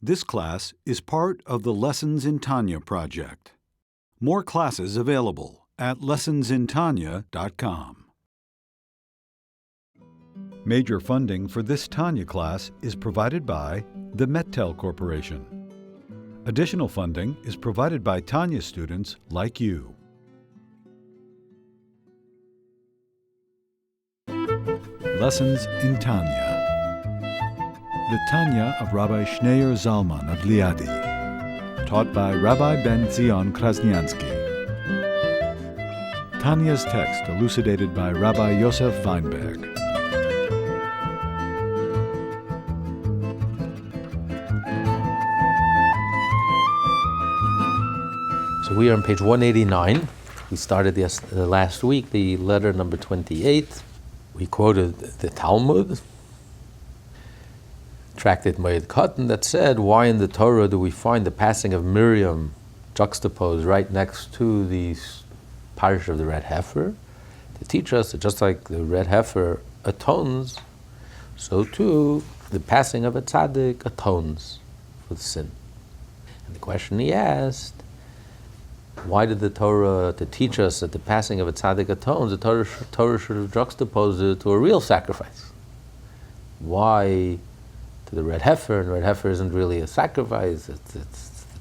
This class is part of the Lessons in Tanya project. More classes available at lessonsintanya.com. Major funding for this Tanya class is provided by the Mettel Corporation. Additional funding is provided by Tanya students like you. Lessons in Tanya. The Tanya of Rabbi Schneur Zalman of Liadi, taught by Rabbi Ben Zion Krasnianski. Tanya's text elucidated by Rabbi Yosef Weinberg. So we are on page 189. We started last week, the letter number 28. We quoted the Talmud, tractate Moed Katan, that said, why in the Torah do we find the passing of Miriam juxtaposed right next to the parish of the red heifer? To teach us that just like the red heifer atones, so too the passing of a tzaddik atones for the sin. And the question he asked, why did the Torah, to teach us that the passing of a tzaddik atones, the Torah should have juxtaposed it to a real sacrifice? Why to the red heifer? And red heifer isn't really a sacrifice. The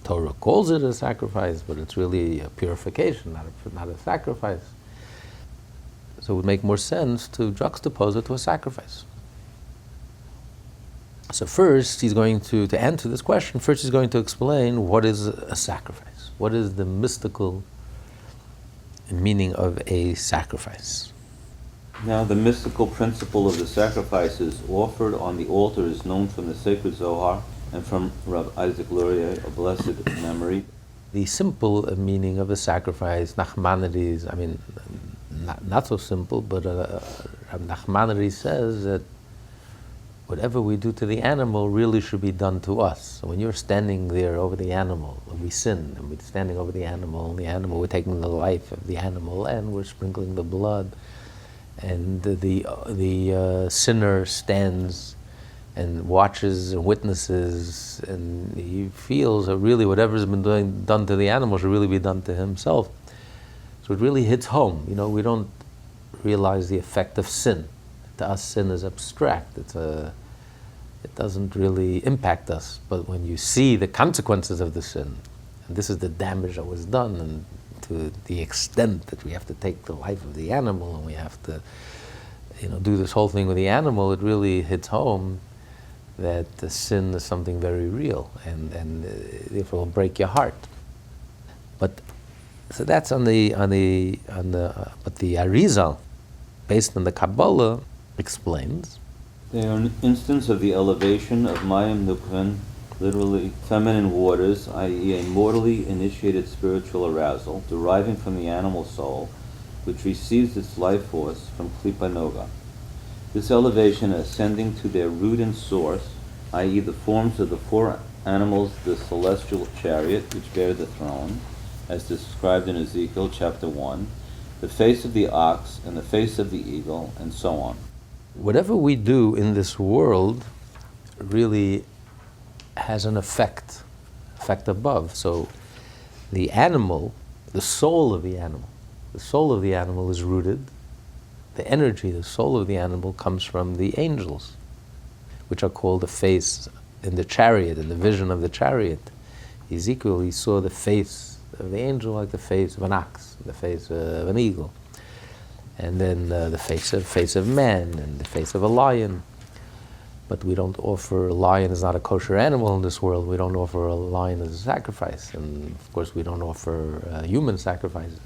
Torah calls it a sacrifice, but it's really a purification, not a sacrifice. So it would make more sense to juxtapose it to a sacrifice. So first, he's going to answer this question, first he's going to explain what is a sacrifice. What is the mystical meaning of a sacrifice? Now, the mystical principle of the sacrifices offered on the altar is known from the sacred Zohar and from Rabbi Isaac Luria, a blessed memory. The simple meaning of a sacrifice, Nachmanides, not so simple, but Nachmanides says that whatever we do to the animal really should be done to us. So when you're standing there over the animal, we sin, and we're standing over the animal, we're taking the life of the animal, and we're sprinkling the blood, and the sinner stands and watches and witnesses, and he feels that really whatever's been done to the animal should really be done to himself. So it really hits home. We don't realize the effect of sin. To us, sin is abstract. It doesn't really impact us. But when you see the consequences of the sin, and this is the damage that was done, and to the extent that we have to take the life of the animal, and we have to, do this whole thing with the animal, it really hits home that the sin is something very real, and therefore will break your heart. But so that's but the Arizal, based on the Kabbalah, explains. They are an instance of the elevation of mayin, nukvin, literally feminine waters, i.e. a mortally initiated spiritual arousal deriving from the animal soul, which receives its life force from Noga. This elevation ascending to their root and source, i.e. the forms of the four animals, the celestial chariot, which bear the throne, as described in Ezekiel chapter 1, the face of the ox and the face of the eagle, and so on. Whatever we do in this world really has an effect above. So the animal, the soul of the animal is rooted. The energy, the soul of the animal comes from the angels, which are called the face in the chariot, in the vision of the chariot. Ezekiel, he saw the face of the angel like the face of an ox, the face of an eagle. And then the face of man, and the face of a lion. But we don't offer, a lion is not a kosher animal in this world. We don't offer a lion as a sacrifice. And of course we don't offer human sacrifices.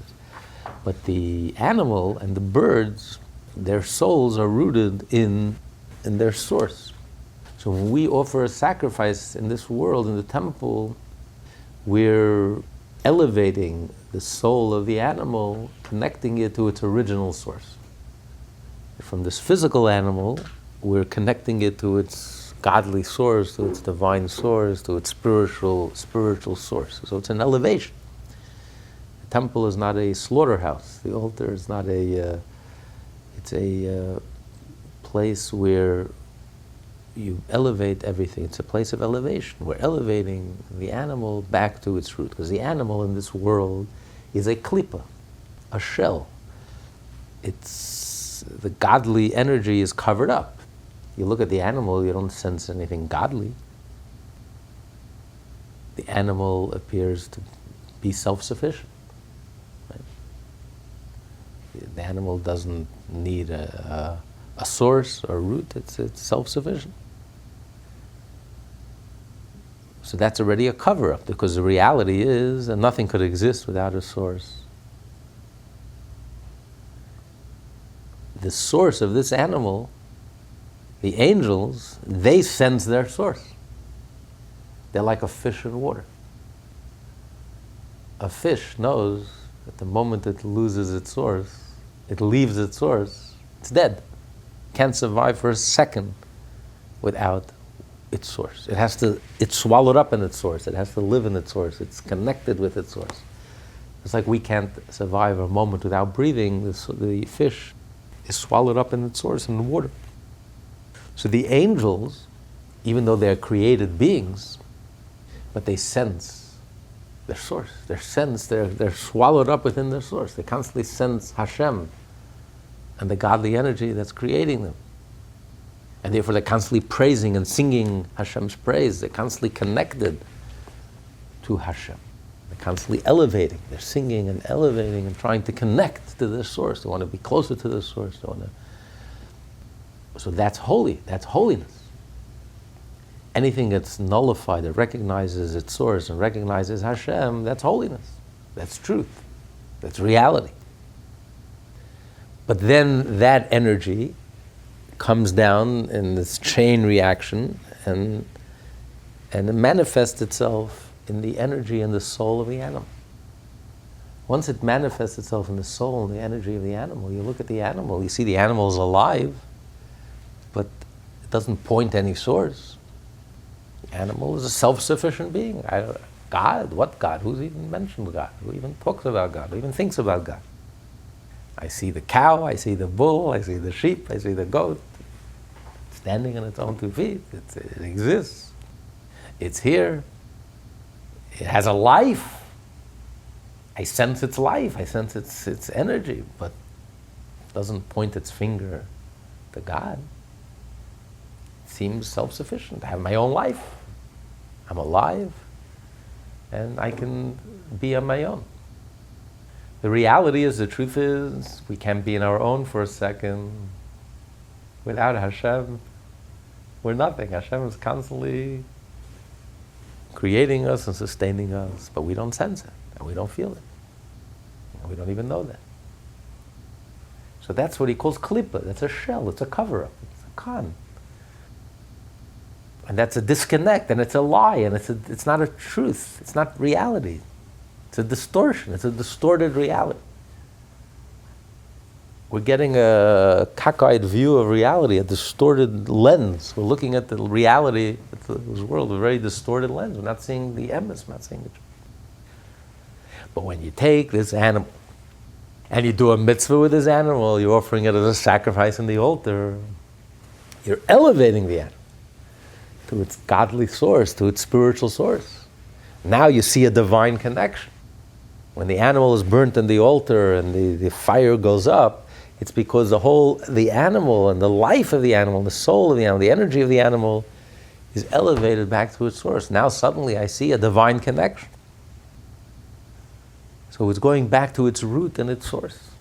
But the animal and the birds, their souls are rooted in their source. So when we offer a sacrifice in this world, in the temple, we're elevating the soul of the animal, connecting it to its original source. From this physical animal, we're connecting it to its godly source, to its divine source, to its spiritual source. So it's an elevation. The temple is not a slaughterhouse. The altar is not it's a place where you elevate everything. It's a place of elevation. We're elevating the animal back to its root, because the animal in this world is a klippa, a shell. It's the godly energy is covered up. You look at the animal, you don't sense anything godly. The animal appears to be self-sufficient. Right? The animal doesn't need a source or root. It's self-sufficient. So that's already a cover-up, because the reality is that nothing could exist without a source. The source of this animal, the angels, they sense their source. They're like a fish in water. A fish knows that the moment it loses its source, it leaves its source, it's dead. Can't survive for a second without its source. It's swallowed up in its source. It has to live in its source. It's connected with its source. It's like we can't survive a moment without breathing. The fish is swallowed up in its source in the water. So the angels, even though they're created beings, but they sense their source. They're swallowed up within their source. They constantly sense Hashem and the godly energy that's creating them. And therefore they're constantly praising and singing Hashem's praise. They're constantly connected to Hashem. They're constantly elevating. They're singing and elevating and trying to connect to their source. They want to be closer to the source. So that's holy. That's holiness. Anything that's nullified, that recognizes its source and recognizes Hashem, that's holiness. That's truth. That's reality. But then that energy comes down in this chain reaction and it manifests itself in the energy and the soul of the animal. Once it manifests itself in the soul and the energy of the animal, you look at the animal, you see the animal is alive, but it doesn't point to any source. The animal is a self-sufficient being. God? What God? Who's even mentioned God? Who even talks about God? Who even thinks about God? I see the cow, I see the bull, I see the sheep, I see the goat, standing on its own 2 feet. It exists. It's here. It has a life. I sense its life. I sense its energy, but it doesn't point its finger to God. It seems self-sufficient. I have my own life. I'm alive, and I can be on my own. The reality is, the truth is, we can't be in our own for a second. Without Hashem, we're nothing. Hashem is constantly creating us and sustaining us, but we don't sense it, and we don't feel it. And we don't even know that. So that's what he calls klippa. That's a shell. It's a cover-up. It's a con. And that's a disconnect, and it's a lie, and it's not a truth. It's not reality. It's a distortion. It's a distorted reality. We're getting a cockeyed view of reality, a distorted lens. We're looking at the reality of this world with a very distorted lens. We're not seeing the emes, we're not seeing the truth. But when you take this animal and you do a mitzvah with this animal, you're offering it as a sacrifice in the altar, you're elevating the animal to its godly source, to its spiritual source. Now you see a divine connection. When the animal is burnt in the altar and the fire goes up, it's because the animal and the life of the animal, the soul of the animal, the energy of the animal is elevated back to its source. Now suddenly I see a divine connection. So it's going back to its root and its source.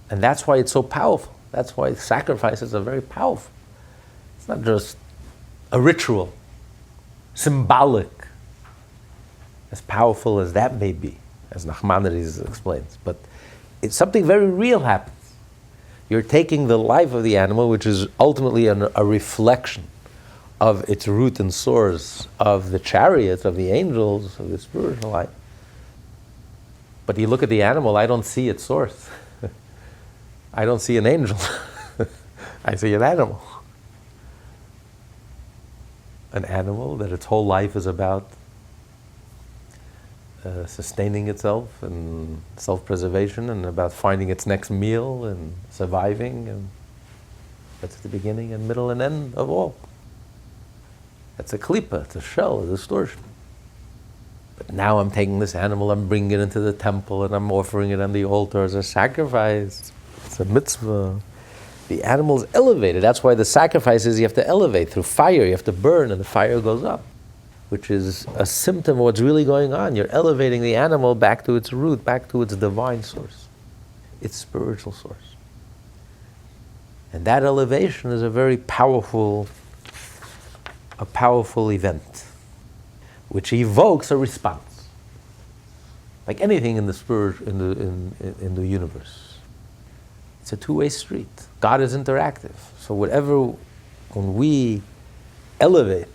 And that's why it's so powerful. That's why sacrifices are very powerful. It's not just a ritual, symbolic, as powerful as that may be, as Nachmanides explains. But it's something very real happens. You're taking the life of the animal, which is ultimately a reflection of its root and source, of the chariots, of the angels, of the spiritual life. But you look at the animal, I don't see its source. I don't see an angel. I see an animal. An animal that its whole life is about sustaining itself and self-preservation, and about finding its next meal and surviving, and that's the beginning and middle and end of all. That's a klipa, it's a shell, a distortion. But now I'm taking this animal, I'm bringing it into the temple, and I'm offering it on the altar as a sacrifice. It's a mitzvah. The animal's elevated. That's why the sacrifice is you have to elevate through fire. You have to burn, and the fire goes up, which is a symptom of what's really going on. You're elevating the animal back to its root, back to its divine source, its spiritual source. And that elevation is a very powerful event, which evokes a response, like anything in the spirit, in the universe. It's a two-way street. God is interactive. So when we elevate,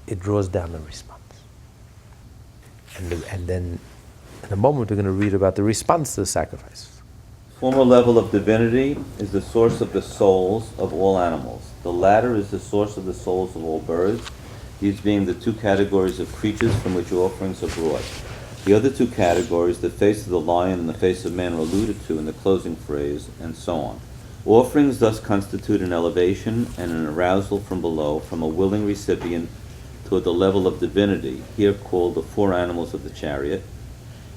it draws down a response. And then in a moment we're going to read about the response to the sacrifice. Former level of divinity is the source of the souls of all animals. The latter is the source of the souls of all birds, these being the two categories of creatures from which offerings are brought. The other two categories, the face of the lion and the face of man, are alluded to in the closing phrase, and so on. Offerings thus constitute an elevation and an arousal from below, from a willing recipient toward the level of divinity, here called the four animals of the chariot,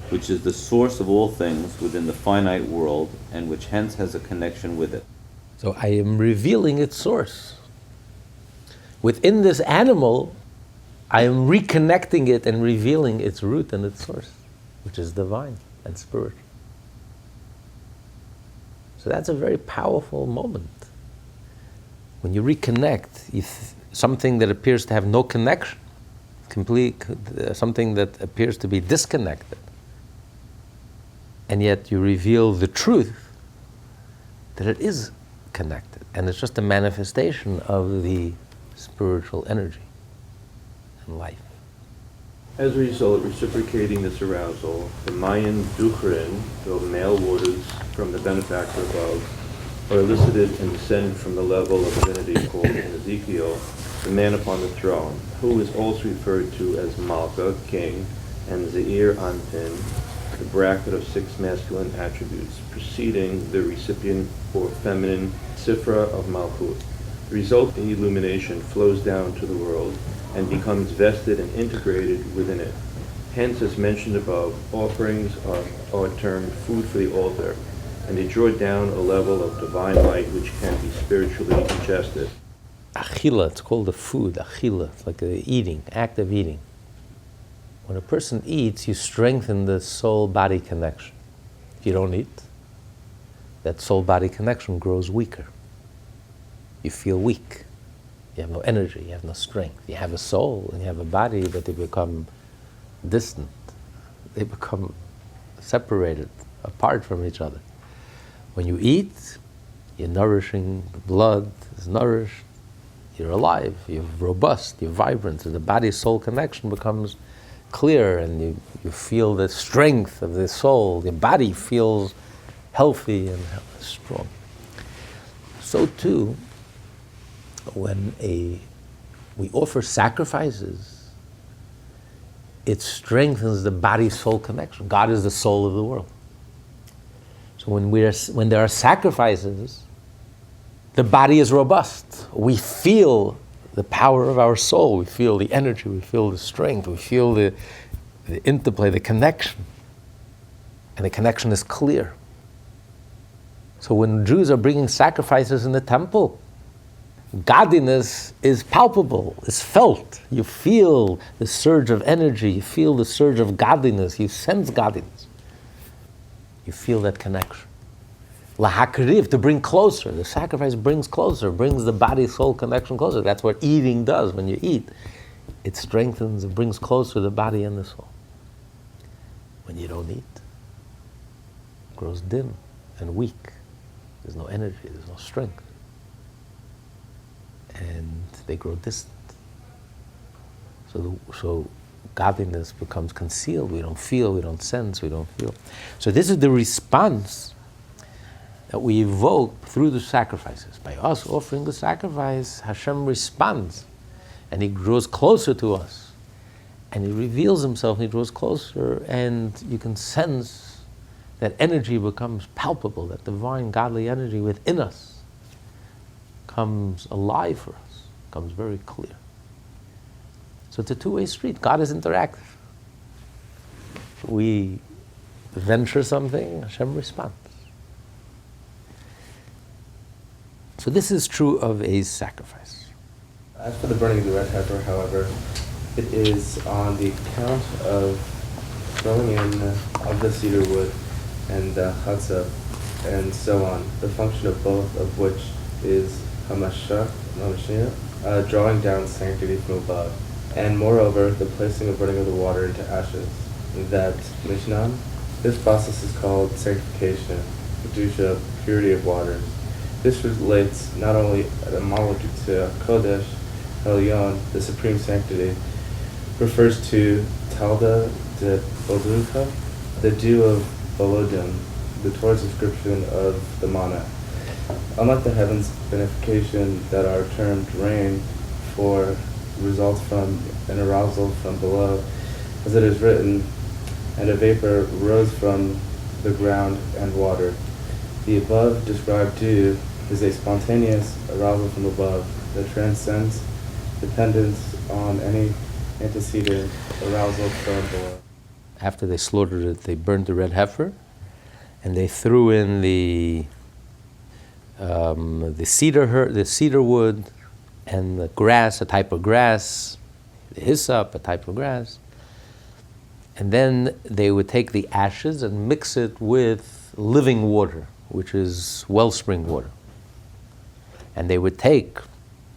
which is the source of all things within the finite world, and which hence has a connection with it. So I am revealing its source. Within this animal, I am reconnecting it and revealing its root and its source, which is divine and spiritual. So that's a very powerful moment. When you reconnect, something that appears to have no connection, something that appears to be disconnected, and yet you reveal the truth that it is connected, and it's just a manifestation of the spiritual energy and life. As a result, reciprocating this arousal, the mayin nukvin, the male waters from the benefactor above, are elicited and descended from the level of divinity called in Ezekiel, the man upon the throne, who is also referred to as Malka, king, and Zeir Anpin, the bracket of six masculine attributes, preceding the recipient or feminine Sifra of Malchut. The resulting illumination flows down to the world and becomes vested and integrated within it. Hence, as mentioned above, offerings are termed food for the altar, and they draw down a level of divine light which can be spiritually ingested. Achila, it's called the food, achila, it's like the eating, act of eating. When a person eats, you strengthen the soul-body connection. If you don't eat, that soul-body connection grows weaker. You feel weak. You have no energy, you have no strength. You have a soul and you have a body, but they become distant. They become separated, apart from each other. When you eat, you're nourishing, the blood is nourished, you're alive, you're robust, you're vibrant. So the body-soul connection becomes clear, and you feel the strength of the soul. Your body feels healthy and strong. So too, when we offer sacrifices, it strengthens the body-soul connection. God is the soul of the world. So when there are sacrifices, the body is robust. We feel the power of our soul. We feel the energy. We feel the strength. We feel the interplay, the connection. And the connection is clear. So when Jews are bringing sacrifices in the temple, godliness is palpable, is felt. You feel the surge of energy. You feel the surge of godliness. You sense godliness. You feel that connection. Lahakriv, to bring closer. The sacrifice brings closer, brings the body-soul connection closer. That's what eating does. When you eat, it strengthens, it brings closer the body and the soul. When you don't eat, it grows dim and weak. There's no energy, there's no strength. And they grow distant. So godliness becomes concealed. We don't feel, we don't sense, we don't feel. So this is the response that we evoke through the sacrifices. By us offering the sacrifice, Hashem responds, and He draws closer to us, and He reveals Himself, and He draws closer, and you can sense that energy becomes palpable, that divine, godly energy within us comes alive for us. It becomes very clear. So it's a two-way street. God is interactive. We venture something, Hashem responds. So this is true of a sacrifice. As for the burning of the red heifer, however, it is on the account of throwing in of the cedar wood and the chatzah and so on, the function of both of which is hamashah, drawing down sanctity from above. And moreover, the placing of burning of the water into ashes, that mishnan, this process is called sanctification, kedusha, purity of waters. This relates not only etymologically to HaKodesh, Elyon, the supreme sanctity, refers to Talda de Boduka, the dew of Bolodim, the Torah's description of the manna. Unlike the heavens' benefication that are termed rain, for results from an arousal from below, as it is written, and a vapor rose from the ground and water. The above described dew is a spontaneous arousal from above that transcends dependence on any antecedent arousal from below. After they slaughtered it, they burned the red heifer, and they threw in the cedar wood, and the grass, a type of grass, the hyssop, a type of grass. And then they would take the ashes and mix it with living water, which is wellspring water. And they would take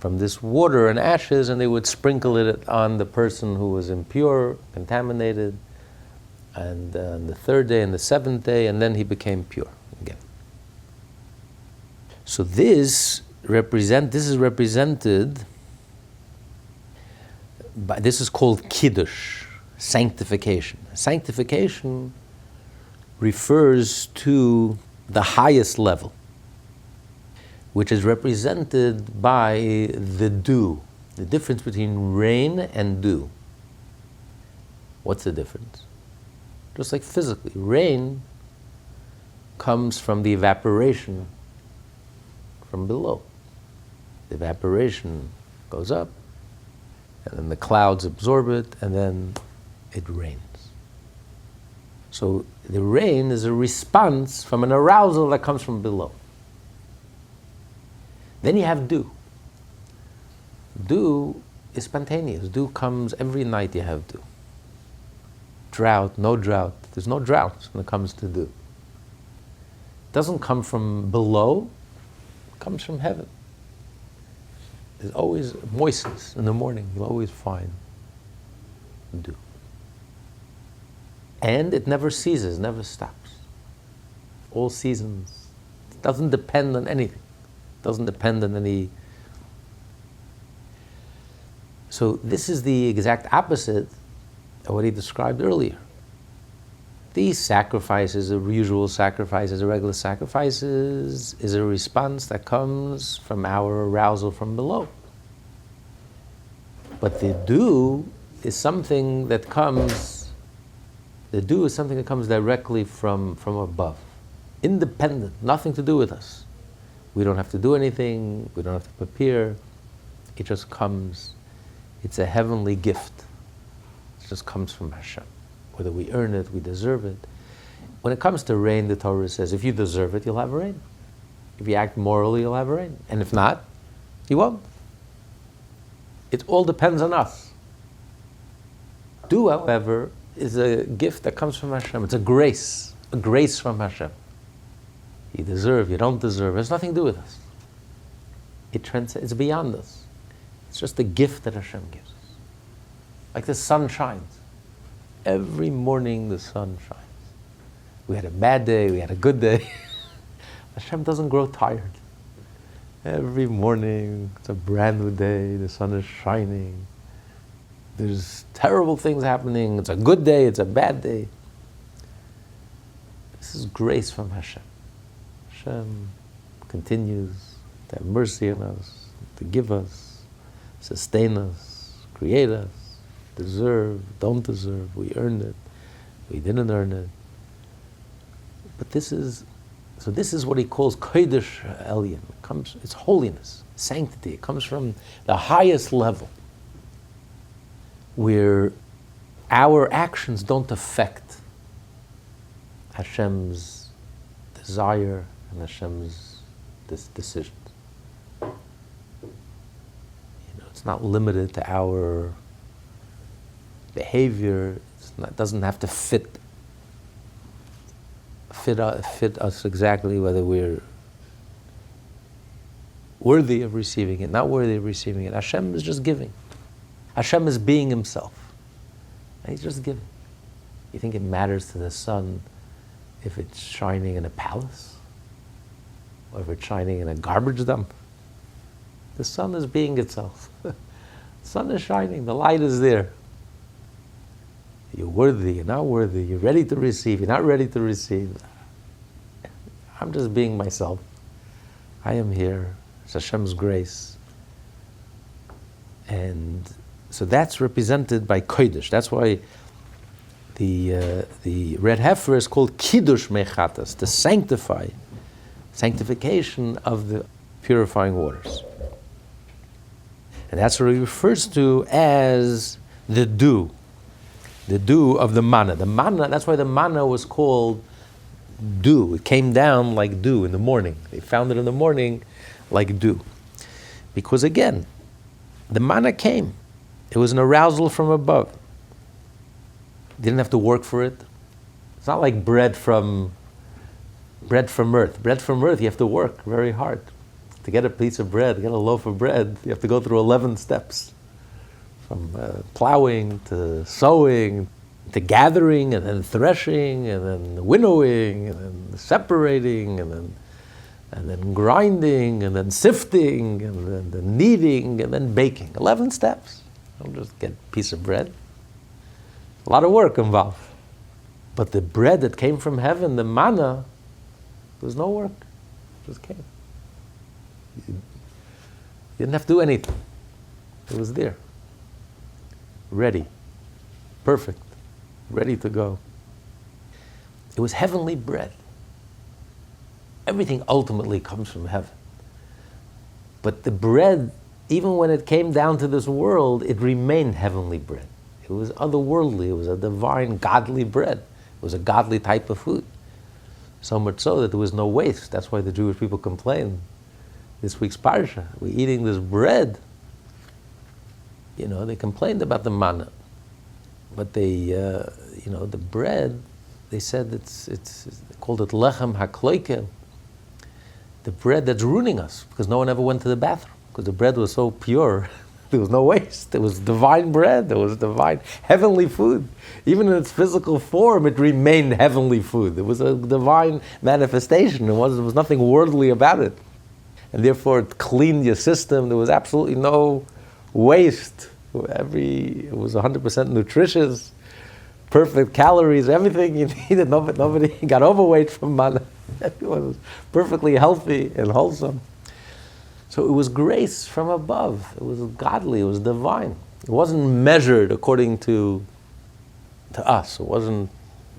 from this water and ashes and they would sprinkle it on the person who was impure, contaminated, and on the third day and the seventh day, and then he became pure again. So this is represented by, this is called kiddush, sanctification. Sanctification refers to the highest level, which is represented by the dew. The difference between rain and dew. What's the difference? Just like physically, rain comes from the evaporation from below. The evaporation goes up, and then the clouds absorb it, and then it rains. So the rain is a response from an arousal that comes from below. Then you have dew. Dew is spontaneous. Dew comes every night. You have dew. Drought, no drought. There's no drought when it comes to dew. It doesn't come from below. It comes from heaven. There's always moistness in the morning. You'll always find dew. And it never ceases, never stops. All seasons. It doesn't depend on anything. It doesn't depend on any. So this is the exact opposite of what he described earlier. These sacrifices, the usual sacrifices, the regular sacrifices, is a response that comes from our arousal from below. But the dew is something that comes directly from above. Independent, nothing to do with us. We don't have to do anything, we don't have to prepare. It just comes. It's a heavenly gift. It just comes from Hashem. Whether we earn it, we deserve it. When it comes to rain, the Torah says, if you deserve it, you'll have rain. If you act morally, you'll have rain. And if not, you won't. It all depends on us. Dew, however, is a gift that comes from Hashem. It's a grace from Hashem. You deserve, you don't deserve. It has nothing to do with us. It's beyond us. It's just a gift that Hashem gives us. Like the sun shines. Every morning the sun shines. We had a bad day, we had a good day. Hashem doesn't grow tired. Every morning it's a brand new day, the sun is shining. There's terrible things happening, it's a good day, it's a bad day. This is grace from Hashem. Hashem continues to have mercy on us, to give us, sustain us, create us. Deserve, don't deserve, we earned it, we didn't earn it. But this is what he calls Kodesh Elyon. It's holiness, sanctity. It comes from the highest level, where our actions don't affect Hashem's desire and Hashem's decisions. It's not limited to our behavior. It doesn't have to fit us exactly, whether we're worthy of receiving it, not worthy of receiving it. Hashem is just giving. Hashem is being Himself. And He's just giving. You think it matters to the sun if it's shining in a palace? Or if it's shining in a garbage dump? The sun is being itself. The sun is shining, the light is there. You're worthy, you're not worthy, you're ready to receive, you're not ready to receive. I'm just being myself. I am here. It's Hashem's grace. And so that's represented by Kodesh. That's why the red heifer is called Kiddush Mechatas, to sanctification of the purifying waters. And that's what he refers to as the dew of the manna. The manna, that's why the manna was called dew. It came down like dew in the morning. They found it in the morning like dew. Because again, the manna came. It was an arousal from above. Didn't have to work for it. It's not like bread from earth. Bread from earth, you have to work very hard. To get a piece of bread, to get a loaf of bread, you have to go through 11 steps. From plowing to sowing to gathering and then threshing and then winnowing and then separating and then grinding and then sifting and then kneading and then baking. 11 steps. Don't just get a piece of bread. A lot of work involved. But the bread that came from heaven, the manna, there was no work. It just came. You didn't have to do anything. It was there. Ready. Perfect. Ready to go. It was heavenly bread. Everything ultimately comes from heaven. But the bread, even when it came down to this world, it remained heavenly bread. It was otherworldly. It was a divine, godly bread. It was a godly type of food. So much so that there was no waste. That's why the Jewish people complain. This week's parsha, we're eating this bread. They complained about the manna. But the bread, they said they called it lechem hakloike, the bread that's ruining us, because no one ever went to the bathroom, because the bread was so pure, there was no waste. It was divine bread, it was divine, heavenly food. Even in its physical form, it remained heavenly food. It was a divine manifestation. There was nothing worldly about it. And therefore it cleaned your system. There was absolutely no waste. It was 100% nutritious, perfect calories, everything you needed. Nobody got overweight from manna. Everyone was perfectly healthy and wholesome. So it was grace from above. It was godly. It was divine. It wasn't measured according to us. It wasn't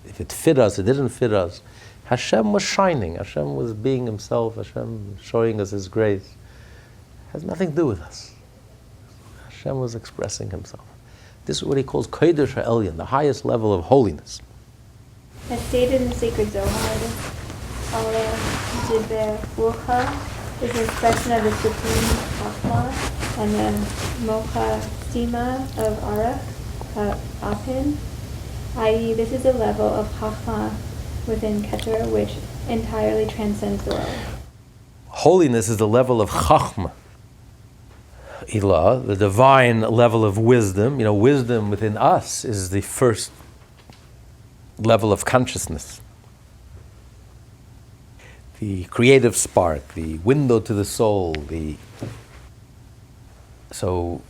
if it fit us. It didn't fit us. Hashem was shining. Hashem was being Himself. Hashem showing us His grace. It has nothing to do with us. Hashem was expressing Himself. This is what he calls Kodesh HaElyon, the highest level of holiness. As stated in the sacred Zohar, Allah Diber is an expression of the supreme Chachma and the Mocha Stima of Arach, Apin, i.e. this is a level of Chachma within Keter which entirely transcends the world. Holiness is the level of Chachma. Ilah, the divine level of wisdom. Wisdom within us is the first level of consciousness. The creative spark, the window to the soul, So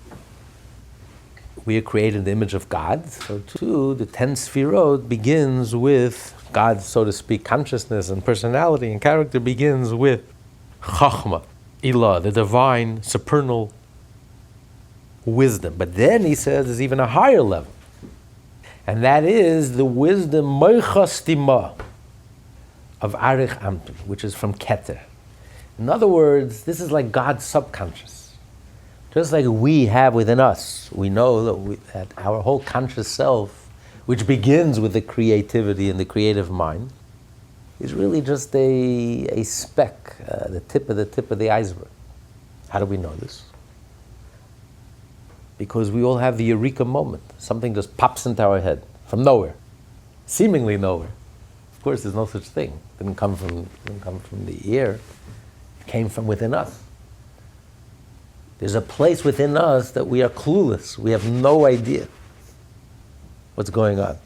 we are created in the image of God. So too, the 10 Sfirot begins with God's, so to speak, consciousness and personality and character begins with Chachma, Ilah, the divine, supernal wisdom. But then he says there's even a higher level. And that is the wisdom Mocha Stima of Arich Ampin, which is from Keter. In other words, this is like God's subconscious. Just like we have within us, we know that our whole conscious self, which begins with the creativity and the creative mind, is really just a speck, the tip of the iceberg. How do we know this? Because we all have the eureka moment. Something just pops into our head from nowhere, seemingly nowhere. Of course, there's no such thing. It didn't come from the air. It came from within us. There's a place within us that we are clueless. We have no idea what's going on.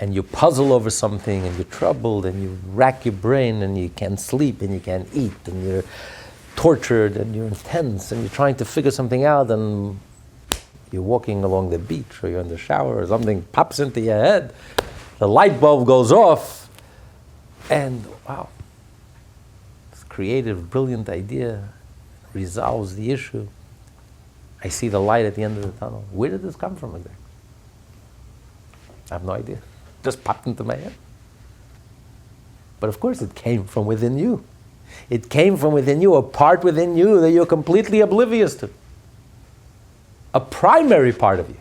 And you puzzle over something, and you're troubled, and you rack your brain, and you can't sleep, and you can't eat, and you're tortured, and you're intense, and you're trying to figure something out, and you're walking along the beach, or you're in the shower, or something pops into your head, the light bulb goes off, and wow, this creative, brilliant idea resolves the issue. I see the light at the end of the tunnel. Where did this come from exactly? I have no idea. Just popped into my head. But of course it came from within you. It came from within you, a part within you that you're completely oblivious to. A primary part of you.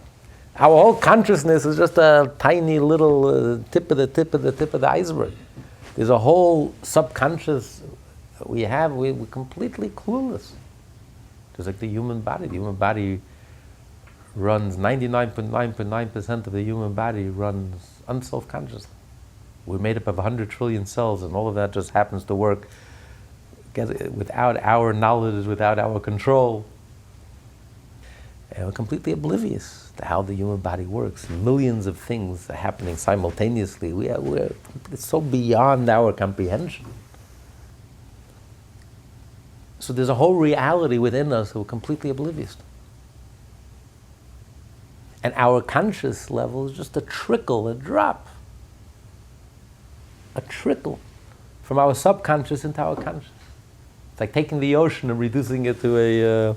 Our whole consciousness is just a tiny little tip of the iceberg. There's a whole subconscious that we have, we're completely clueless. Just like the human body. The human body runs, 99.9% of the human body runs unself-consciously. We're made up of 100 trillion cells, and all of that just happens to work without our knowledge, without our control. And we're completely oblivious to how the human body works. Millions of things are happening simultaneously. It's so beyond our comprehension. So there's a whole reality within us that we're completely oblivious to. And our conscious level is just a trickle, a drop. A trickle from our subconscious into our conscious. It's like taking the ocean and reducing it to a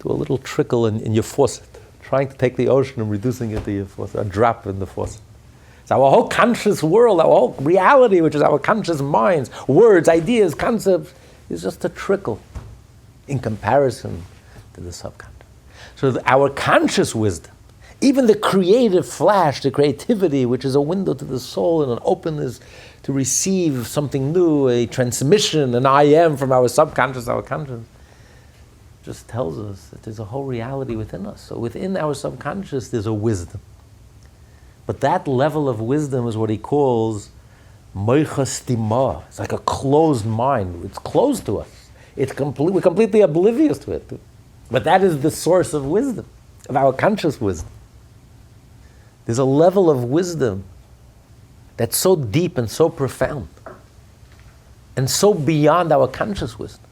little trickle in your faucet. Trying to take the ocean and reducing it to your faucet, a drop in the faucet. So our whole conscious world, our whole reality, which is our conscious minds, words, ideas, concepts, is just a trickle in comparison to the subconscious. So our conscious wisdom, even the creative flash, the creativity, which is a window to the soul and an openness to receive something new, a transmission, an I am from our subconscious, our conscious, just tells us that there's a whole reality within us. So within our subconscious, there's a wisdom. But that level of wisdom is what he calls moichastima. It's like a closed mind. It's closed to us. We're completely oblivious to it. But that is the source of wisdom, of our conscious wisdom. There's a level of wisdom that's so deep and so profound and so beyond our conscious wisdom.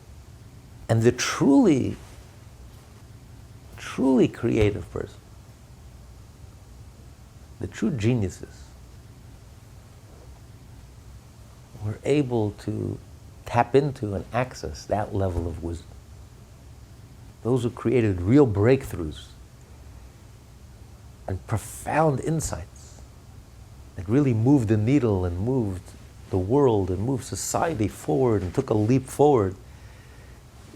And the truly creative person, the true geniuses, were able to tap into and access that level of wisdom. Those who created real breakthroughs and profound insights that really moved the needle and moved the world and moved society forward and took a leap forward.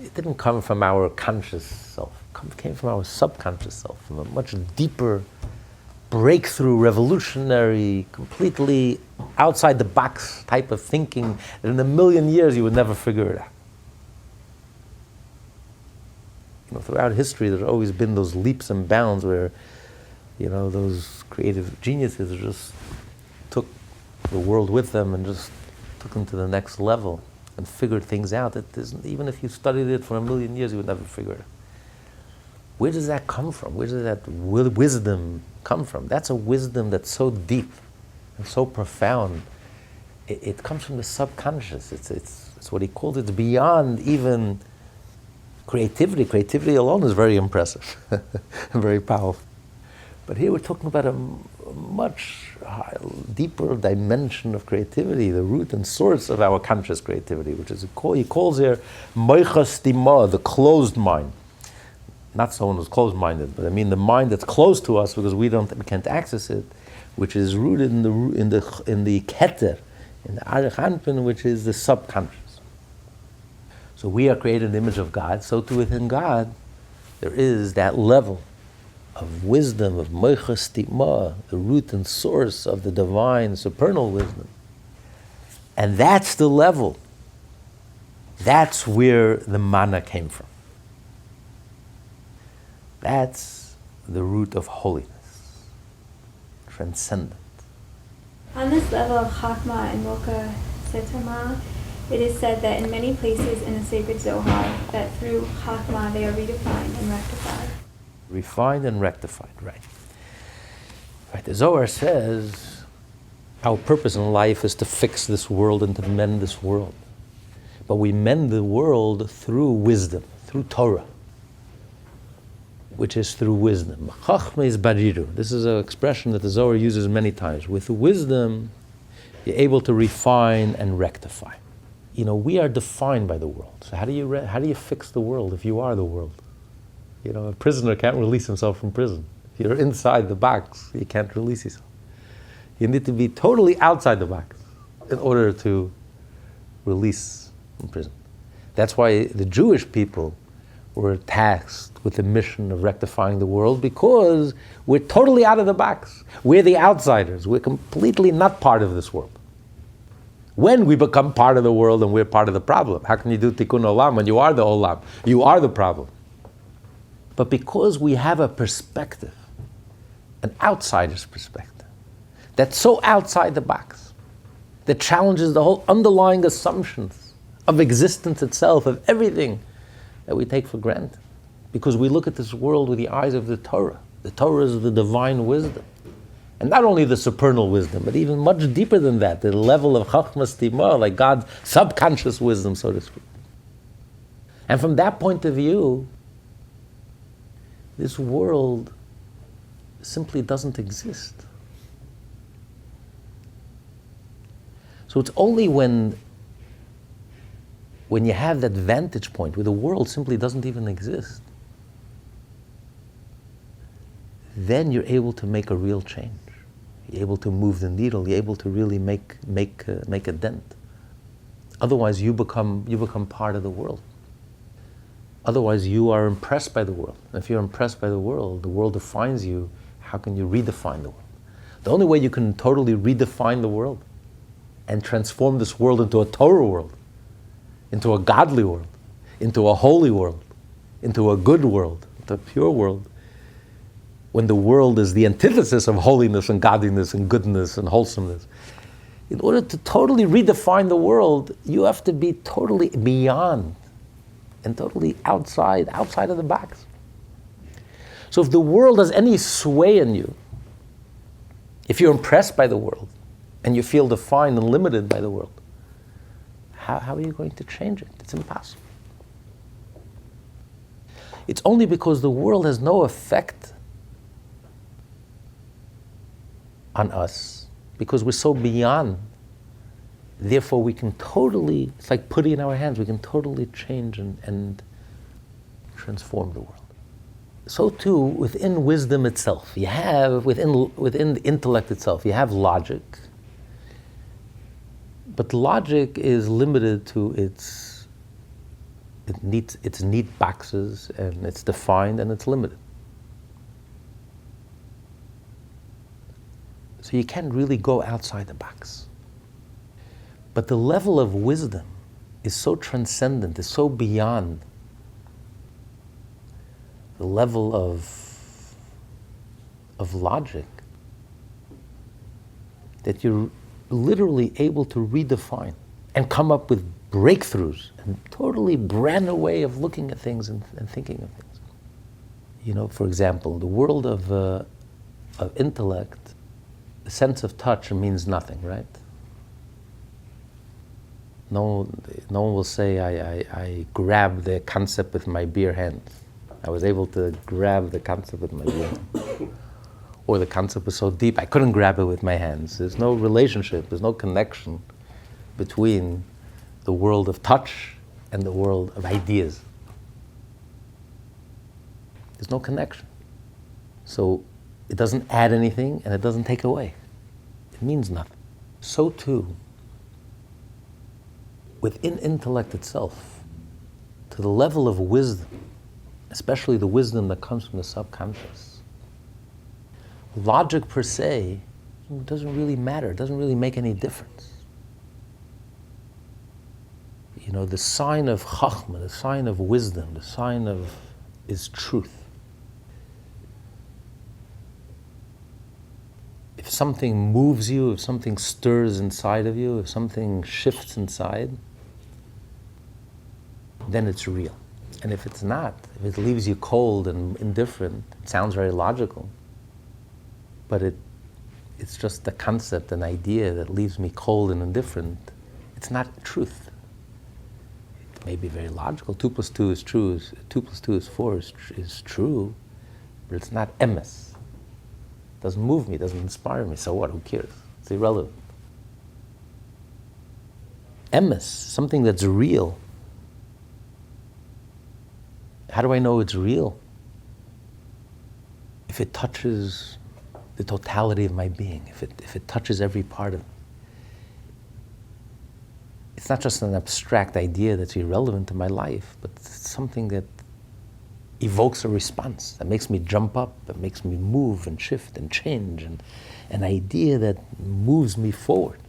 It didn't come from our conscious self. It came from our subconscious self, from a much deeper breakthrough, revolutionary, completely outside the box type of thinking that in a million years you would never figure it out. Throughout history, there's always been those leaps and bounds where, those creative geniuses just took the world with them and just took them to the next level and figured things out that even if you studied it for a million years, you would never figure it out. Where does that come from? Where does that wisdom come from? That's a wisdom that's so deep and so profound. It comes from the subconscious. It's what he called it. It's beyond even creativity. Creativity alone is very impressive and very powerful. But here we're talking about a much deeper dimension of creativity, the root and source of our conscious creativity, which is, he calls here moichastima, the closed mind. Not someone who's closed-minded, but I mean the mind that's close to us because we can't access it, which is rooted in the keter, in the arichanpin, which is the subconscious. So we are created in the image of God, so too within God there is that level of wisdom, of moicha stima, the root and source of the divine supernal wisdom. And that's the level. That's where the manna came from. That's the root of holiness, transcendent. On this level of Chachma and Mocha Setama, it is said that in many places in the sacred Zohar, that through Chachma they are redefined and rectified. Refined and rectified, right. Right. The Zohar says our purpose in life is to fix this world and to mend this world. But we mend the world through wisdom, through Torah, which is through wisdom. Chachma is bariru. This is an expression that the Zohar uses many times. With wisdom, you're able to refine and rectify. You know, we are defined by the world. So how do you fix the world if you are the world? You know, a prisoner can't release himself from prison. If you're inside the box, you can't release yourself. You need to be totally outside the box in order to release from prison. That's why the Jewish people were tasked with the mission of rectifying the world, because we're totally out of the box. We're the outsiders. We're completely not part of this world. When we become part of the world and we're part of the problem, how can you do tikkun olam when you are the olam? You are the problem. But because we have a perspective, an outsider's perspective, that's so outside the box, that challenges the whole underlying assumptions of existence itself, of everything that we take for granted. Because we look at this world with the eyes of the Torah. The Torah is the divine wisdom. And not only the supernal wisdom, but even much deeper than that, the level of Chachma Stima, like God's subconscious wisdom, so to speak. And from that point of view, this world simply doesn't exist. So it's only when you have that vantage point where the world simply doesn't even exist, then you're able to make a real change. You're able to move the needle. You're able to really make a dent. Otherwise, you become part of the world. Otherwise, you are impressed by the world. And if you're impressed by the world defines you. How can you redefine the world? The only way you can totally redefine the world and transform this world into a Torah world, into a godly world, into a holy world, into a good world, into a pure world, when the world is the antithesis of holiness and godliness and goodness and wholesomeness. In order to totally redefine the world, you have to be totally beyond and totally outside of the box. So if the world has any sway in you, if you're impressed by the world and you feel defined and limited by the world, how are you going to change it? It's impossible. It's only because the world has no effect on us, because we're so beyond. Therefore, we can totally, it's like putty in our hands, we can totally change and transform the world. So too, within wisdom itself, you have, within the intellect itself, you have logic. But logic is limited to its neat boxes, and it's defined and it's limited. So you can't really go outside the box. But the level of wisdom is so transcendent, is so beyond the level of logic that you're literally able to redefine and come up with breakthroughs and totally brand new way of looking at things and thinking of things. You know, for example, the world of intellect, the sense of touch means nothing, right? No one will say, I grabbed the concept with my bare hands. I was able to grab the concept with my bare hands. Or the concept was so deep, I couldn't grab it with my hands. There's no relationship, there's no connection between the world of touch and the world of ideas. There's no connection. So it doesn't add anything and it doesn't take away. It means nothing. So too, within intellect itself, to the level of wisdom, especially the wisdom that comes from the subconscious, logic per se doesn't really matter, it doesn't really make any difference. You know, the sign of chachma, the sign of wisdom, the sign of is truth. If something moves you, if something stirs inside of you, if something shifts inside, then it's real. And if it's not, if it leaves you cold and indifferent, it sounds very logical, but it's just a concept, an idea that leaves me cold and indifferent. It's not truth. It may be very logical. 2 + 2 is true. 2 + 2 is 4 is true, but it's not emes. It doesn't move me, it doesn't inspire me. So what? Who cares? It's irrelevant. Emes, something that's real. How do I know it's real? If it touches the totality of my being, if it touches every part of me. It's not just an abstract idea that's irrelevant to my life, but it's something that evokes a response, that makes me jump up, that makes me move and shift and change, and an idea that moves me forward.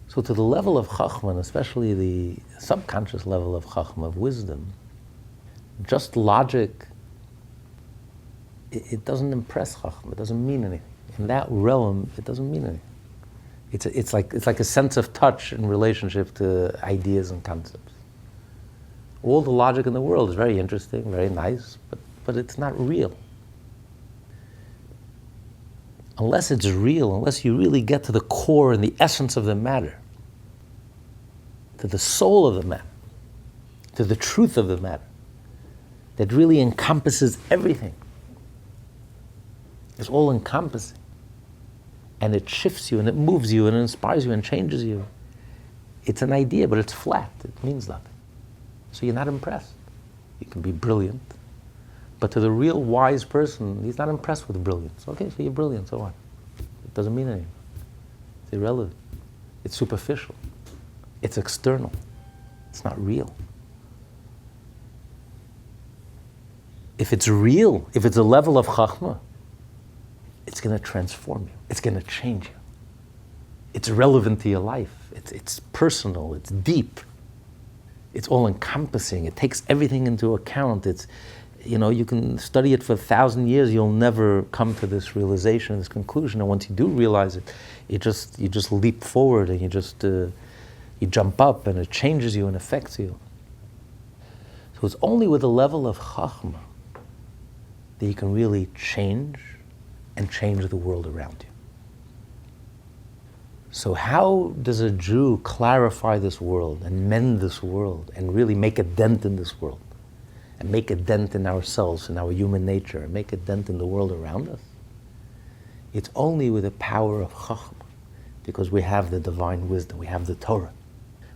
So to the level of chachma, and especially the subconscious level of chachma, of wisdom, just logic, it doesn't impress chachma, it doesn't mean anything. In that realm, it doesn't mean anything. It's like a sense of touch in relationship to ideas and concepts. All the logic in the world is very interesting, very nice, but it's not real. Unless it's real, unless you really get to the core and the essence of the matter, to the soul of the matter, to the truth of the matter, that really encompasses everything. It's all encompassing. And it shifts you, and it moves you, and it inspires you, and changes you. It's an idea, but it's flat. It means nothing. So you're not impressed. You can be brilliant, but to the real wise person, he's not impressed with brilliance. Okay, so you're brilliant, so what? It doesn't mean anything. It's irrelevant. It's superficial. It's external. It's not real. If it's real, if it's a level of chachma, it's going to transform you. It's going to change you. It's relevant to your life. It's personal. It's deep. It's all encompassing. It takes everything into account. It's, you can study it for 1,000 years. You'll never come to this realization, this conclusion. And once you do realize it, you just leap forward, and you jump up, and it changes you and affects you. So it's only with a level of chachma that you can really change and change the world around you. So how does a Jew clarify this world and mend this world and really make a dent in this world and make a dent in ourselves, in our human nature, and make a dent in the world around us? It's only with the power of chachma, because we have the divine wisdom. We have the Torah,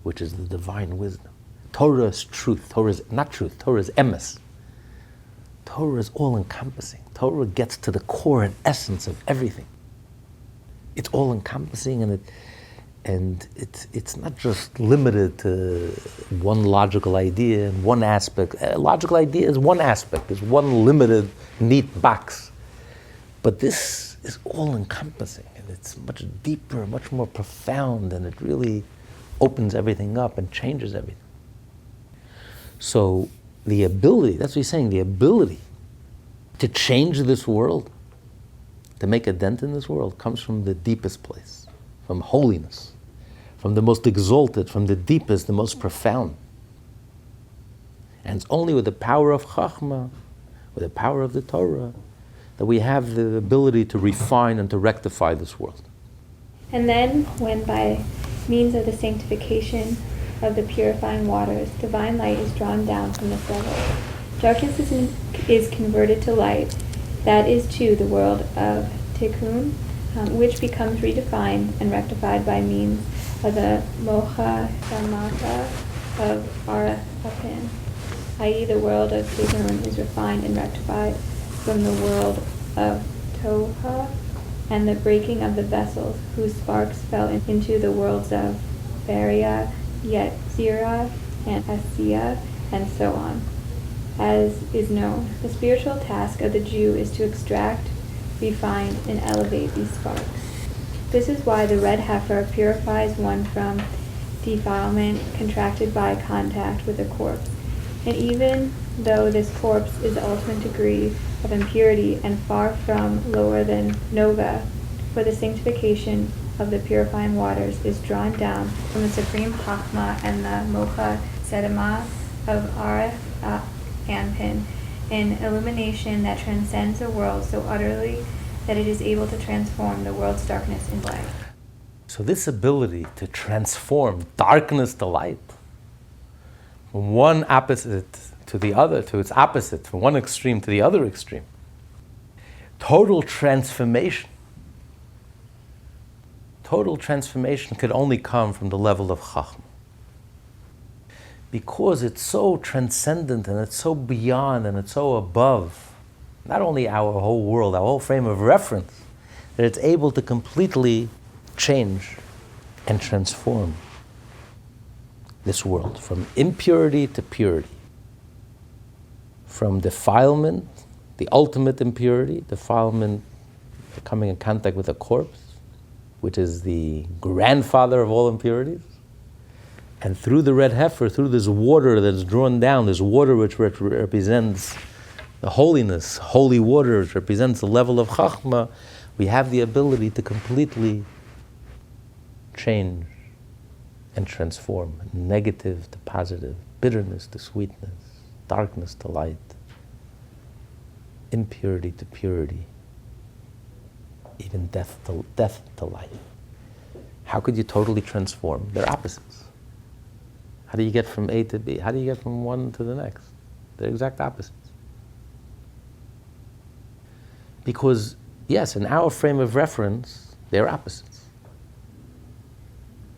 which is the divine wisdom. Torah is truth. Torah is not truth. Torah is emes. Torah is all-encompassing. Torah gets to the core and essence of everything. It's all-encompassing, and it's not just limited to one logical idea and one aspect. A logical idea is one aspect, is one limited, neat box. But this is all-encompassing, and it's much deeper, much more profound, and it really opens everything up and changes everything. So the ability, that's what he's saying, the ability to change this world, to make a dent in this world, comes from the deepest place, from holiness, from the most exalted, from the deepest, the most profound. And it's only with the power of chachma, with the power of the Torah, that we have the ability to refine and to rectify this world. And then, when by means of the sanctification of the purifying waters, divine light is drawn down from this level, darkness is converted to light. That is too the world of tikkun, which becomes redefined and rectified by means of the mocha dharmata of arapin, i.e. the world of tikkun is refined and rectified from the world of toha and the breaking of the vessels whose sparks fell into the worlds of Varia Yetzirah and Asiya, and so on. As is known, the spiritual task of the Jew is to extract, refine, and elevate these sparks. This is why the red heifer purifies one from defilement contracted by contact with a corpse. And even though this corpse is the ultimate degree of impurity and far from lower than Noga, for the sanctification of the purifying waters is drawn down from the supreme Chachma and the Mocha Sedema of Aref Anpin, an illumination that transcends the world so utterly that it is able to transform the world's darkness into light. So this ability to transform darkness to light, from one opposite to the other, to its opposite, from one extreme to the other extreme, total transformation could only come from the level of Chachma. Because it's so transcendent and it's so beyond and it's so above, not only our whole world, our whole frame of reference, that it's able to completely change and transform this world from impurity to purity, from defilement, the ultimate impurity, defilement, coming in contact with a corpse, which is the grandfather of all impurities, and through the red heifer, through this water that's drawn down, this water which represents the holiness, holy water, which represents the level of Chachma, we have the ability to completely change and transform negative to positive, bitterness to sweetness, darkness to light, impurity to purity, even death to life. How could you totally transform? They're opposites. How do you get from A to B? How do you get from one to the next? They're exact opposites. Because, yes, in our frame of reference, they're opposites.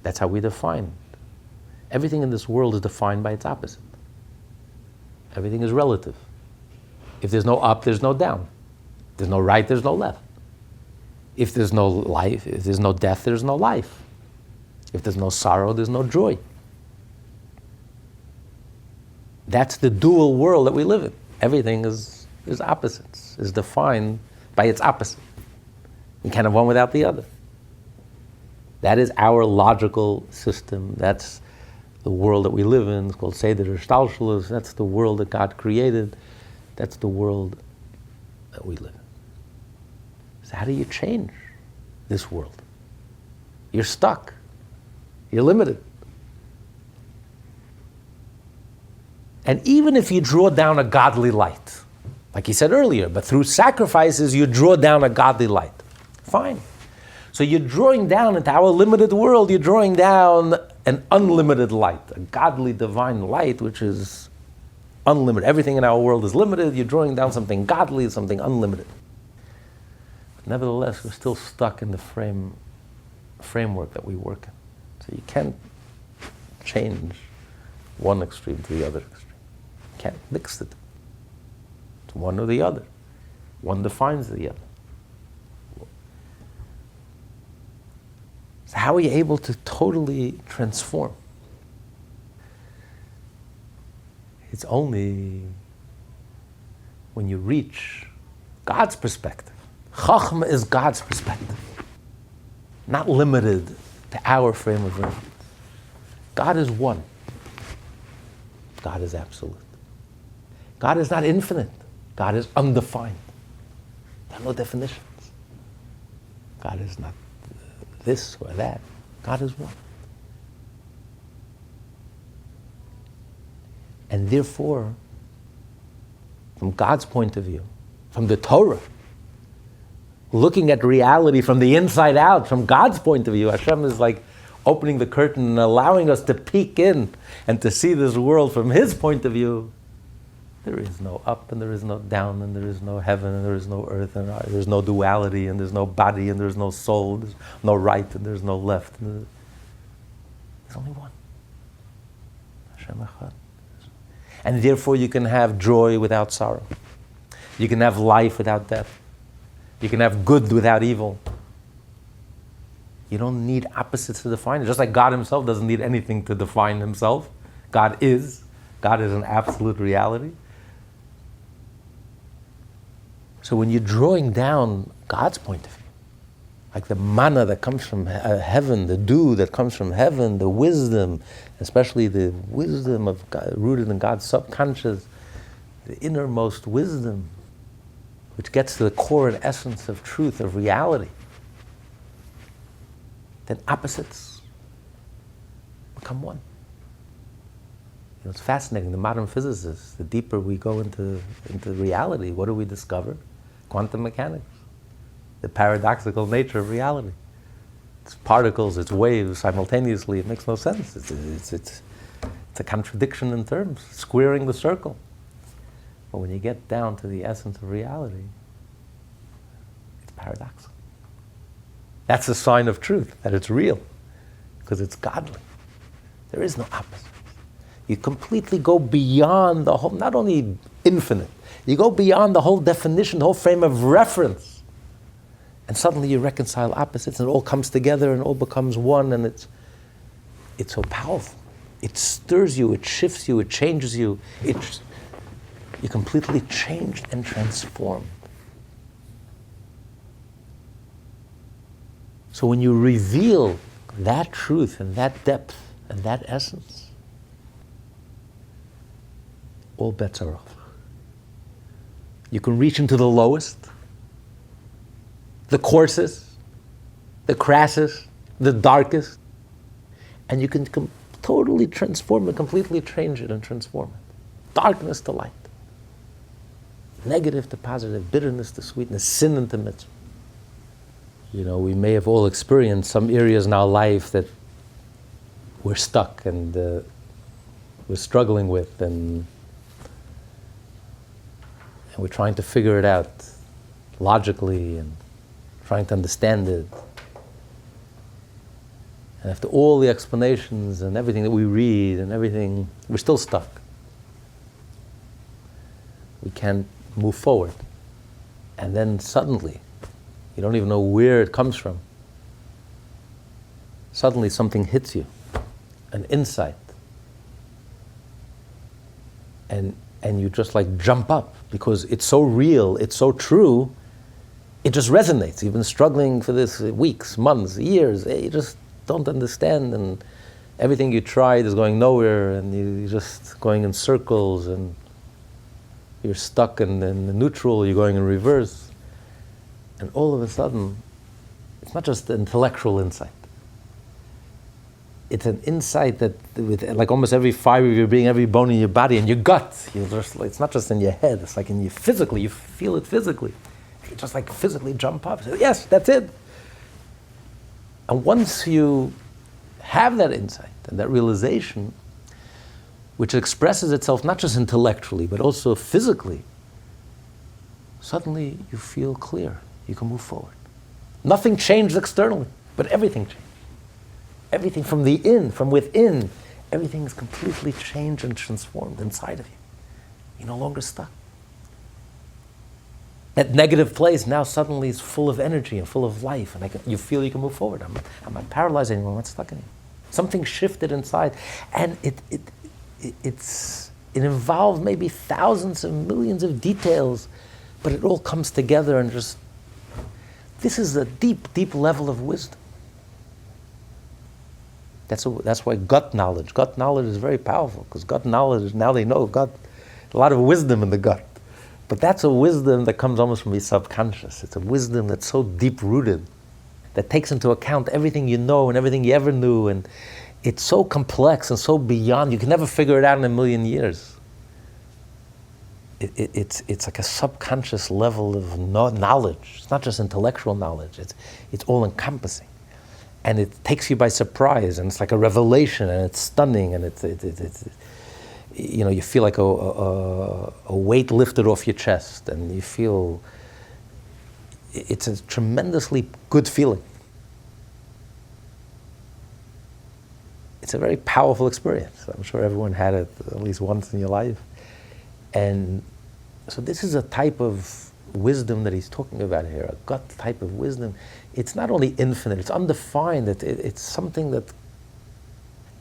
That's how we define it. Everything in this world is defined by its opposite. Everything is relative. If there's no up, there's no down. If there's no right, there's no left. If there's no life, if there's no death, there's no life. If there's no sorrow, there's no joy. That's the dual world that we live in. Everything is opposites, is defined by its opposite. You can't have one without the other. That is our logical system. That's the world that we live in. It's called Seder Shtalshalus. That's the world that God created. That's the world that we live in. So how do you change this world? You're stuck. You're limited. And even if you draw down a godly light, like he said earlier, but through sacrifices you draw down a godly light. Fine. So you're drawing down into our limited world, you're drawing down an unlimited light, a godly divine light which is unlimited. Everything in our world is limited, you're drawing down something godly, something unlimited. But nevertheless, we're still stuck in the framework that we work in. So you can't change one extreme to the other extreme. You can't mix it. It's one or the other. One defines the other. So how are you able to totally transform? It's only when you reach God's perspective. Chachma is God's perspective, not limited to our frame of reference. God is one. God is absolute. God is not infinite. God is undefined. There are no definitions. God is not this or that. God is one. And therefore, from God's point of view, from the Torah, looking at reality from the inside out, from God's point of view, Hashem is like opening the curtain and allowing us to peek in and to see this world from His point of view. There is no up and there is no down and there is no heaven and there is no earth and there is no duality and there's no body and there's no soul, there's no right and there's no left. There's only one. Hashem Echad. And therefore you can have joy without sorrow. You can have life without death. You can have good without evil. You don't need opposites to define it. Just like God himself doesn't need anything to define himself. God is an absolute reality. So when you're drawing down God's point of view, like the manna that comes from heaven, the dew that comes from heaven, the wisdom, especially the wisdom of God, rooted in God's subconscious, the innermost wisdom, which gets to the core and essence of truth, of reality, then opposites become one. It's fascinating. The modern physicists, the deeper we go into reality, what do we discover? Quantum mechanics. The paradoxical nature of reality. It's particles, it's waves simultaneously. It makes no sense. It's a contradiction in terms, squaring the circle. But when you get down to the essence of reality, it's paradoxical. That's a sign of truth, that it's real, because it's godly. There is no opposite. You completely go beyond the whole, not only infinite, you go beyond the whole definition, the whole frame of reference. And suddenly you reconcile opposites and it all comes together and all becomes one, and it's so powerful. It stirs you, it shifts you, it changes you. You're completely changed and transformed. So when you reveal that truth and that depth and that essence, all bets are off. You can reach into the lowest, the coarsest, the crassest, the darkest, and you can totally transform it, completely change it and transform it. Darkness to light, negative to positive, bitterness to sweetness, sin into mitzvah. We may have all experienced some areas in our life that we're stuck and we're struggling with, and we're trying to figure it out logically and trying to understand it. And after all the explanations and everything that we read and everything, we're still stuck. We can't move forward. And then suddenly, you don't even know where it comes from. Suddenly something hits you, an insight. And you just like jump up because it's so real, it's so true, it just resonates. You've been struggling for this weeks, months, years, you just don't understand, and everything you tried is going nowhere, and you're just going in circles, and you're stuck in the neutral, you're going in reverse. And all of a sudden, it's not just intellectual insight. It's an insight that, with like almost every fiber of your being, every bone in your body, and your gut, it's not just in your head, it's like in you physically, you feel it physically. You just like physically jump up and say, yes, that's it. And once you have that insight and that realization, which expresses itself not just intellectually, but also physically, suddenly you feel clear. You can move forward. Nothing changed externally, but everything changed. Everything from within, everything is completely changed and transformed inside of you. You're no longer stuck. That negative place now suddenly is full of energy and full of life, and you feel you can move forward. I'm not paralyzed anymore, I'm not stuck anymore. Something shifted inside, and it involves maybe thousands of millions of details, but it all comes together and just, this is a deep, deep level of wisdom. That's why gut knowledge is very powerful, because gut knowledge, now they know God, a lot of wisdom in the gut. But that's a wisdom that comes almost from your subconscious. It's a wisdom that's so deep-rooted, that takes into account everything you know and everything you ever knew, and it's so complex and so beyond, you can never figure it out in a million years. It's like a subconscious level of knowledge. It's not just intellectual knowledge, it's all-encompassing. And it takes you by surprise, and it's like a revelation, and it's stunning, and it's you feel like a weight lifted off your chest, and you feel it's a tremendously good feeling. It's a very powerful experience. I'm sure everyone had it at least once in your life. And so this is a type of wisdom that he's talking about here, a gut type of wisdom, it's not only infinite, it's undefined, it's something that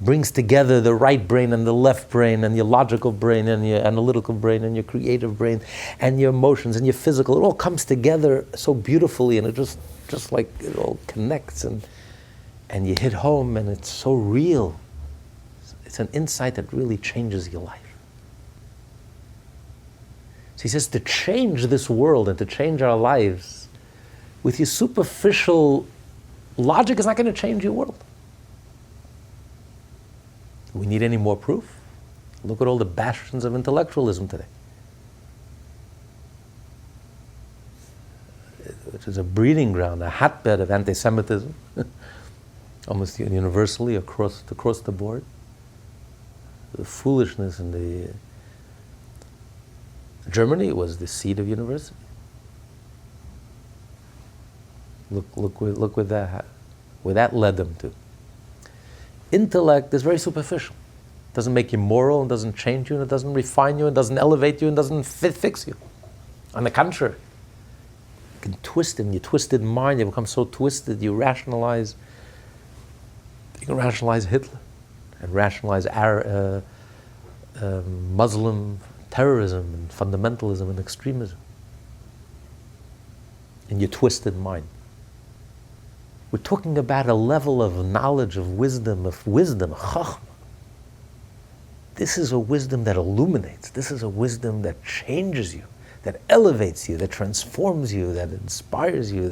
brings together the right brain and the left brain and your logical brain and your analytical brain and your creative brain and your emotions and your physical. It all comes together so beautifully, and it just like it all connects, and you hit home, and it's so real. It's an insight that really changes your life. So he says to change this world and to change our lives with your superficial logic is not going to change your world. Do we need any more proof? Look at all the bastions of intellectualism today, which is a breeding ground, a hotbed of anti-Semitism, almost universally across the board. The foolishness in the Germany was the seat of university. Look where that led them to. Intellect is very superficial. It doesn't make you moral, and doesn't change you, and it doesn't refine you, and doesn't elevate you, and doesn't fix you. On the contrary, you can twist it. In your twisted mind, you become so twisted, you can rationalize Hitler, and rationalize Muslim terrorism and fundamentalism and extremism in your twisted mind. We're talking about a level of knowledge, of wisdom, chachma. This is a wisdom that illuminates. This is a wisdom that changes you, that elevates you, that transforms you, that inspires you,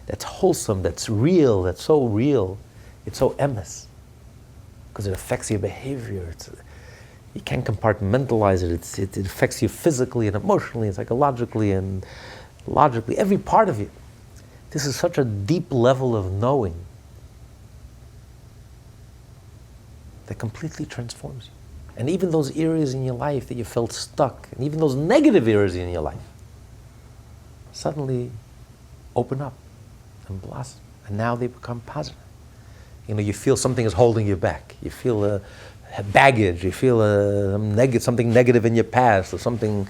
that's wholesome, that's real, that's so real. It's so emes, because it affects your behavior. You can't compartmentalize it. It affects you physically and emotionally and psychologically and logically, every part of you. This is such a deep level of knowing that completely transforms you. And even those areas in your life that you felt stuck, and even those negative areas in your life, suddenly open up and blossom. And now they become positive. You feel something is holding you back. You feel a baggage. You feel something negative in your past, or something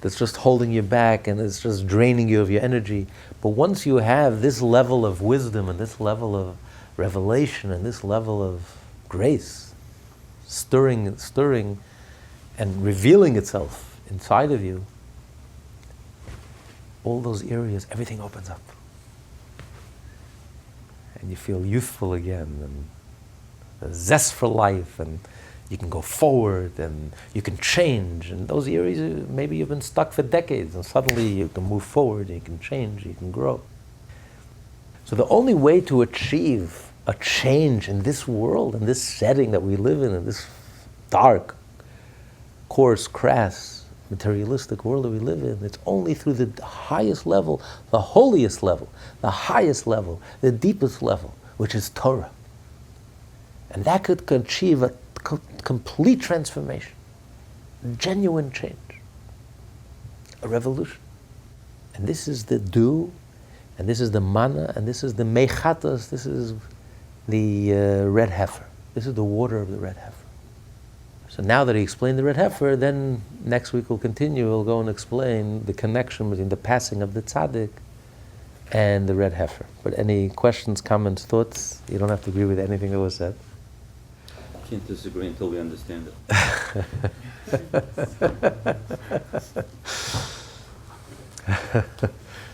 that's just holding you back and it's just draining you of your energy. But once you have this level of wisdom and this level of revelation and this level of grace stirring and revealing itself inside of you, all those areas, everything opens up. And you feel youthful again, and a zest for life, and you can go forward, and you can change. And those areas, maybe you've been stuck for decades, and suddenly you can move forward, and you can change, you can grow. So the only way to achieve a change in this world, in this setting that we live in this dark, coarse, crass, materialistic world that we live in, it's only through the highest level, the holiest level, the highest level, the deepest level, which is Torah. And that could achieve a complete transformation, genuine change, a revolution. And this is the dew, and this is the manna, and this is the mechatas, this is the red heifer. This is the water of the red heifer. So now that he explained the red heifer, then next week we'll continue. We'll go and explain the connection between the passing of the tzaddik and the red heifer. But any questions, comments, thoughts? You don't have to agree with anything that was said. Can't disagree until we understand it.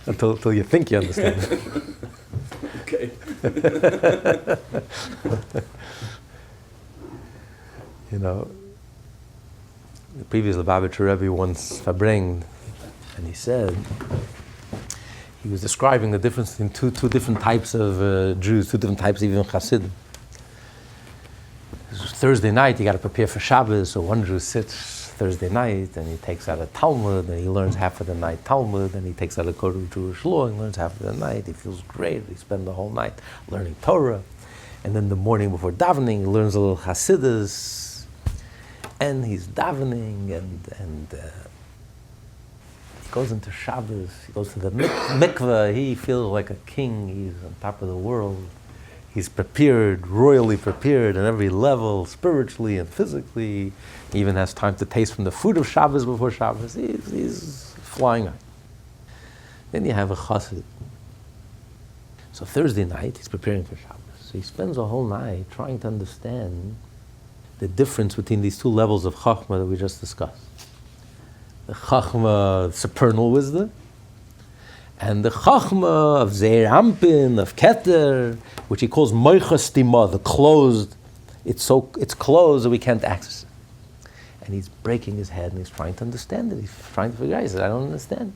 until you think you understand it. Okay. The previous Lubavitcher Rebbe once verbringed, and he said, he was describing the difference in two different types of Jews, two different types of even Chassidim. Thursday night, you got to prepare for Shabbos, so one Jew sits Thursday night, and he takes out a Talmud, and he learns half of the night Talmud, and he takes out a code of Jewish law, and learns half of the night. He feels great. He spends the whole night learning Torah. And then the morning before davening, he learns a little Hasidus, and he's davening, and he goes into Shabbos, he goes to the mikveh, he feels like a king, he's on top of the world. He's prepared, royally prepared on every level, spiritually and physically. He even has time to taste from the food of Shabbos before Shabbos. He's flying high. Then you have a chassid. So Thursday night, he's preparing for Shabbos. So he spends a whole night trying to understand the difference between these two levels of chachma that we just discussed. The chachma, supernal wisdom, and the chachma of Zeir Ampin, of Keter, which he calls moicha stima, the closed. It's closed that we can't access it. And he's breaking his head and he's trying to understand it. He's trying to figure out. He says, I don't understand.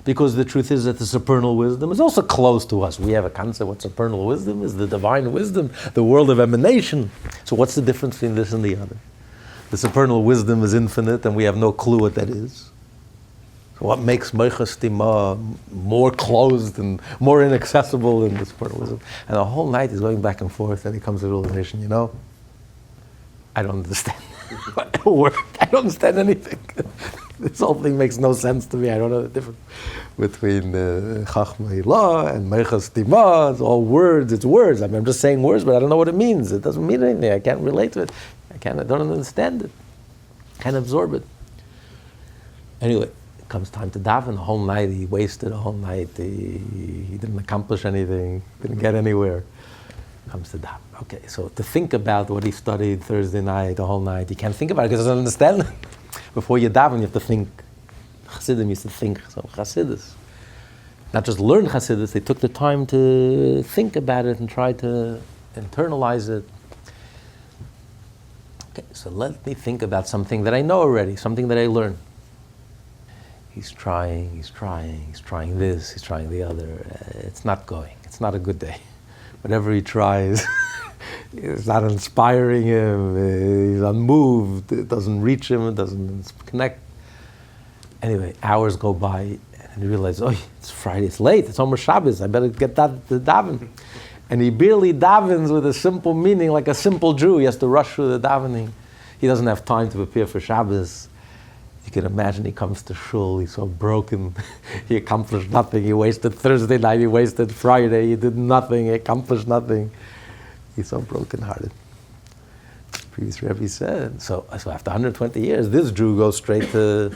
Because the truth is that the supernal wisdom is also close to us. We have a concept what supernal wisdom is, the divine wisdom, the world of emanation. So what's the difference between this and the other? The supernal wisdom is infinite and we have no clue what that is. So what makes moicha stima more closed and more inaccessible than the supernal wisdom? And the whole night he's going back and forth and he comes to the realization, I don't understand. I don't understand anything. This whole thing makes no sense to me. I don't know the difference between Chachma Ilah and Moicha Stima. It's all words. It's words. I'm just saying words, but I don't know what it means. It doesn't mean anything. I can't relate to it. I don't understand it. Can't absorb it. Anyway, it comes time to daven. The whole night he wasted. The whole night he didn't accomplish anything. Didn't get anywhere. Comes to daven. Okay, so to think about what he studied Thursday night, the whole night, you can't think about it because he doesn't understand it. Before you daven, you have to think. Chassidim used to think. So Chassidus, not just learn Chassidus, they took the time to think about it and try to internalize it. Okay, so let me think about something that I know already, something that I learned. He's trying this, he's trying the other. It's not going. It's not a good day. Whatever he tries, it's not inspiring him. He's unmoved. It doesn't reach him. It doesn't connect. Anyway, hours go by, and he realizes, it's Friday. It's late. It's almost Shabbos. I better get that to daven. And he barely davens with a simple meaning, like a simple Jew. He has to rush through the davening. He doesn't have time to prepare for Shabbos. You can imagine he comes to shul, he's so broken. He accomplished nothing. He wasted Thursday night, he wasted Friday, he did nothing, he accomplished nothing. He's so brokenhearted. The previous Rebbe said, so after 120 years, this Jew goes straight to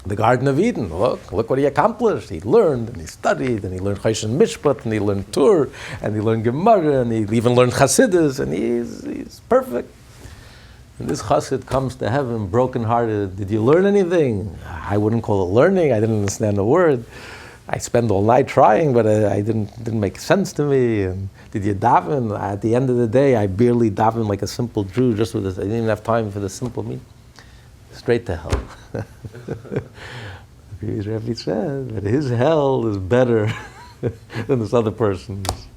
the Garden of Eden. Look what he accomplished. He learned, and he studied, and he learned Choshen Mishpat, and he learned Torah, and he learned Gemara, and he even learned Chassidus, and he's perfect. And this chassid comes to heaven broken-hearted. Did you learn anything? I wouldn't call it learning. I didn't understand a word. I spent all night trying, but I didn't make sense to me. And did you daven? At the end of the day, I barely davened like a simple Jew. Just with this, I didn't even have time for the simple meat. Straight to hell. The previous Rebbe said that his hell is better than this other person's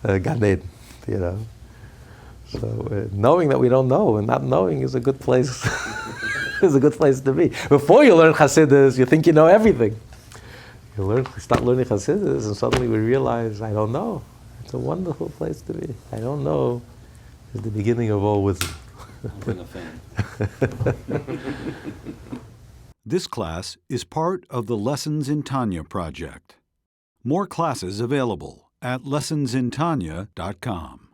Gan Eden, So knowing that we don't know and not knowing is a good place. Is a good place to be. Before you learn Chassidus, you think you know everything. You start learning Chassidus, and suddenly we realize I don't know. It's a wonderful place to be. I don't know is the beginning of all wisdom. This class is part of the Lessons in Tanya project. More classes available at lessonsintanya.com.